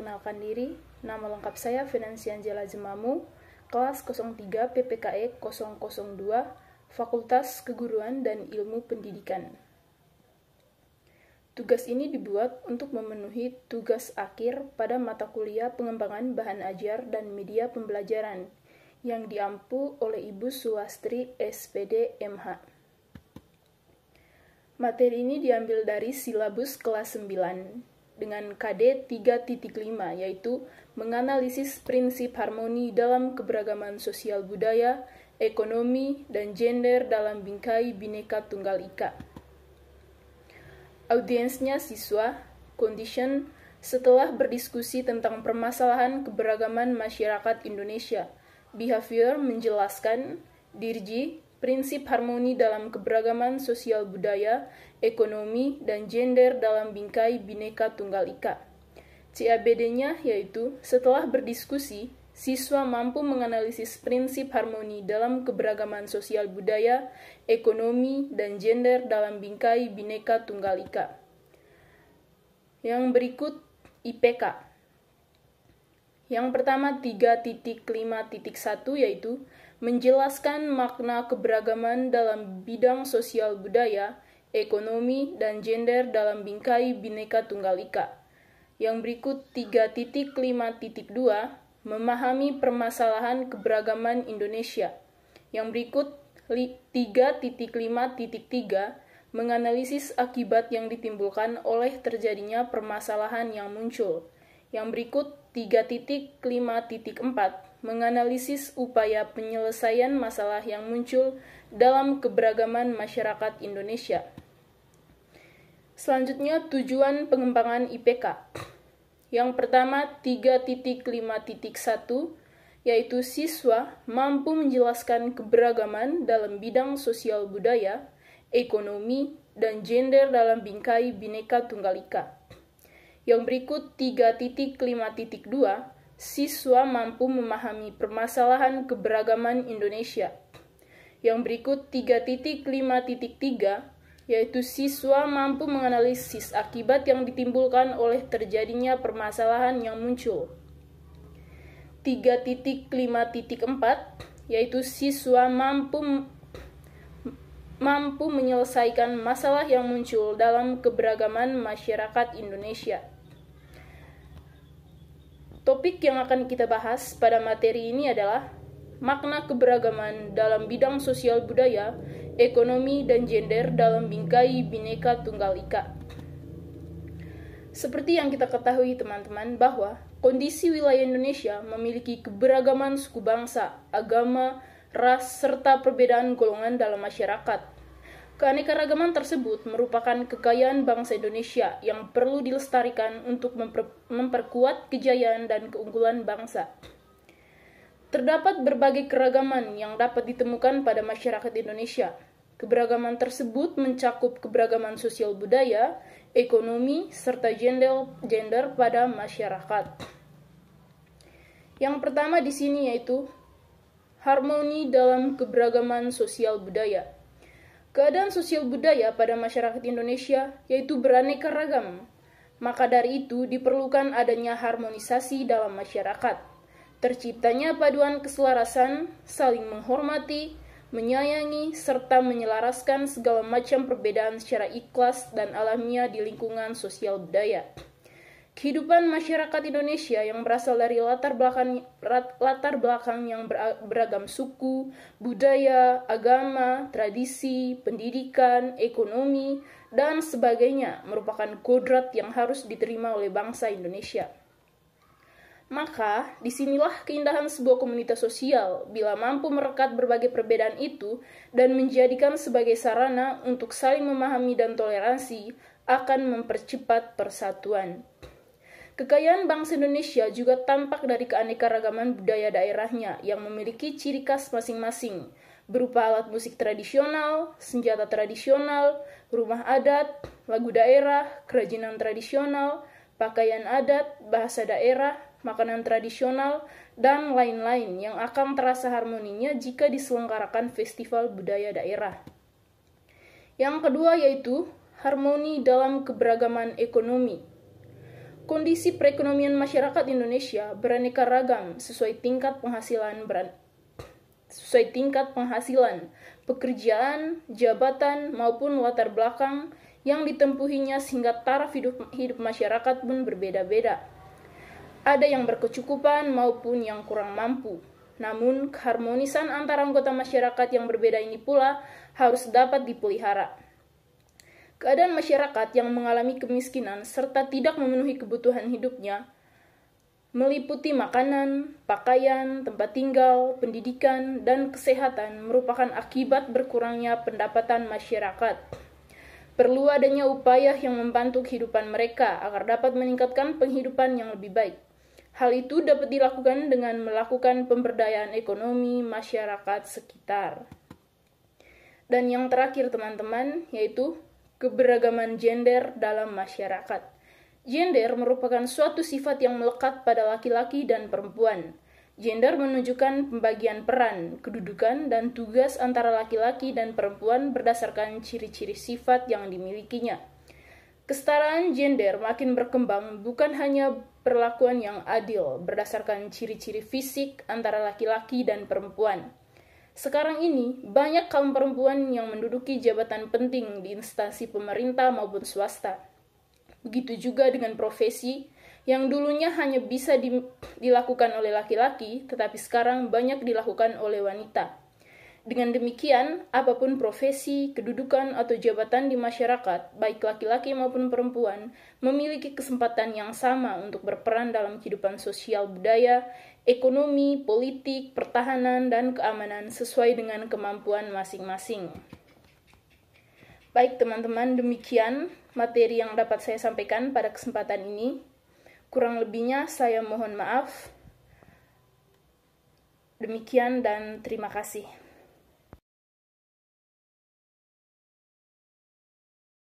Perkenalkan diri, nama lengkap saya Venansia Angela Jemamu, kelas 03 PPKE 002, Fakultas Keguruan dan Ilmu Pendidikan. Tugas ini dibuat untuk memenuhi tugas akhir pada mata kuliah pengembangan bahan ajar dan media pembelajaran yang diampu oleh Ibu Suwastri SPD MH. Materi ini diambil dari silabus kelas 9 dengan KD 3.5, yaitu menganalisis prinsip harmoni dalam keberagaman sosial budaya, ekonomi, dan gender dalam bingkai Bhinneka Tunggal Ika. Audiensnya siswa, condition, setelah berdiskusi tentang permasalahan keberagaman masyarakat Indonesia, behavior menjelaskan, Dirji, prinsip harmoni dalam keberagaman sosial budaya, ekonomi, dan gender dalam bingkai Bhinneka Tunggal Ika. CABD-nya yaitu, setelah berdiskusi, siswa mampu menganalisis prinsip harmoni dalam keberagaman sosial budaya, ekonomi, dan gender dalam bingkai Bhinneka Tunggal Ika. Yang berikut IPK. Yang pertama 3.5.1 yaitu menjelaskan makna keberagaman dalam bidang sosial budaya, ekonomi, dan gender dalam bingkai Bhinneka Tunggal Ika. Yang berikut 3.5.2 memahami permasalahan keberagaman Indonesia. Yang berikut 3.5.3 menganalisis akibat yang ditimbulkan oleh terjadinya permasalahan yang muncul. Yang berikut 3.5.4 menganalisis upaya penyelesaian masalah yang muncul dalam keberagaman masyarakat Indonesia. Selanjutnya, tujuan pengembangan IPK. Yang pertama, 3.5.1, yaitu siswa mampu menjelaskan keberagaman dalam bidang sosial budaya, ekonomi, dan gender dalam bingkai Bhinneka Tunggal Ika. Yang berikut 3.5.2, siswa mampu memahami permasalahan keberagaman Indonesia. Yang berikut 3.5.3, yaitu siswa mampu menganalisis akibat yang ditimbulkan oleh terjadinya permasalahan yang muncul. 3.5.4, yaitu siswa mampu menyelesaikan masalah yang muncul dalam keberagaman masyarakat Indonesia. Topik yang akan kita bahas pada materi ini adalah makna keberagaman dalam bidang sosial budaya, ekonomi, dan gender dalam bingkai Bhinneka Tunggal Ika. Seperti yang kita ketahui teman-teman bahwa kondisi wilayah Indonesia memiliki keberagaman suku bangsa, agama, ras, serta perbedaan golongan dalam masyarakat. Keanekaragaman tersebut merupakan kekayaan bangsa Indonesia yang perlu dilestarikan untuk memperkuat kejayaan dan keunggulan bangsa. Terdapat berbagai keragaman yang dapat ditemukan pada masyarakat Indonesia. Keberagaman tersebut mencakup keberagaman sosial budaya, ekonomi, serta gender pada masyarakat. Yang pertama di sini yaitu harmoni dalam keberagaman sosial budaya. Keadaan sosial budaya pada masyarakat Indonesia yaitu beraneka ragam. Maka dari itu diperlukan adanya harmonisasi dalam masyarakat. Terciptanya paduan keselarasan, saling menghormati, menyayangi, serta menyelaraskan segala macam perbedaan secara ikhlas dan alamiah di lingkungan sosial budaya. Kehidupan masyarakat Indonesia yang berasal dari latar belakang yang beragam suku, budaya, agama, tradisi, pendidikan, ekonomi, dan sebagainya merupakan kodrat yang harus diterima oleh bangsa Indonesia. Maka, disinilah keindahan sebuah komunitas sosial bila mampu merekat berbagai perbedaan itu dan menjadikan sebagai sarana untuk saling memahami dan toleransi akan mempercepat persatuan. Kekayaan bangsa Indonesia juga tampak dari keanekaragaman budaya daerahnya yang memiliki ciri khas masing-masing, berupa alat musik tradisional, senjata tradisional, rumah adat, lagu daerah, kerajinan tradisional, pakaian adat, bahasa daerah, makanan tradisional, dan lain-lain yang akan terasa harmoninya jika diselenggarakan festival budaya daerah. Yang kedua yaitu harmoni dalam keberagaman ekonomi. Kondisi perekonomian masyarakat Indonesia beraneka ragam sesuai tingkat penghasilan, pekerjaan, jabatan, maupun latar belakang yang ditempuhinya sehingga taraf hidup masyarakat pun berbeda-beda. Ada yang berkecukupan maupun yang kurang mampu. Namun, keharmonisan antara anggota masyarakat yang berbeda ini pula harus dapat dipelihara. Keadaan masyarakat yang mengalami kemiskinan serta tidak memenuhi kebutuhan hidupnya meliputi makanan, pakaian, tempat tinggal, pendidikan, dan kesehatan merupakan akibat berkurangnya pendapatan masyarakat. Perlu adanya upaya yang membantu kehidupan mereka agar dapat meningkatkan penghidupan yang lebih baik. Hal itu dapat dilakukan dengan melakukan pemberdayaan ekonomi masyarakat sekitar. Dan yang terakhir teman-teman, yaitu keberagaman gender dalam masyarakat. Gender merupakan suatu sifat yang melekat pada laki-laki dan perempuan. Gender menunjukkan pembagian peran, kedudukan, dan tugas antara laki-laki dan perempuan berdasarkan ciri-ciri sifat yang dimilikinya. Kesetaraan gender makin berkembang bukan hanya perlakuan yang adil berdasarkan ciri-ciri fisik antara laki-laki dan perempuan. Sekarang ini, banyak kaum perempuan yang menduduki jabatan penting di instansi pemerintah maupun swasta. Begitu juga dengan profesi yang dulunya hanya bisa dilakukan oleh laki-laki, tetapi sekarang banyak dilakukan oleh wanita. Dengan demikian, apapun profesi, kedudukan, atau jabatan di masyarakat, baik laki-laki maupun perempuan, memiliki kesempatan yang sama untuk berperan dalam kehidupan sosial budaya, ekonomi, politik, pertahanan, dan keamanan sesuai dengan kemampuan masing-masing. Baik teman-teman, demikian materi yang dapat saya sampaikan pada kesempatan ini. Kurang lebihnya saya mohon maaf. Demikian dan terima kasih.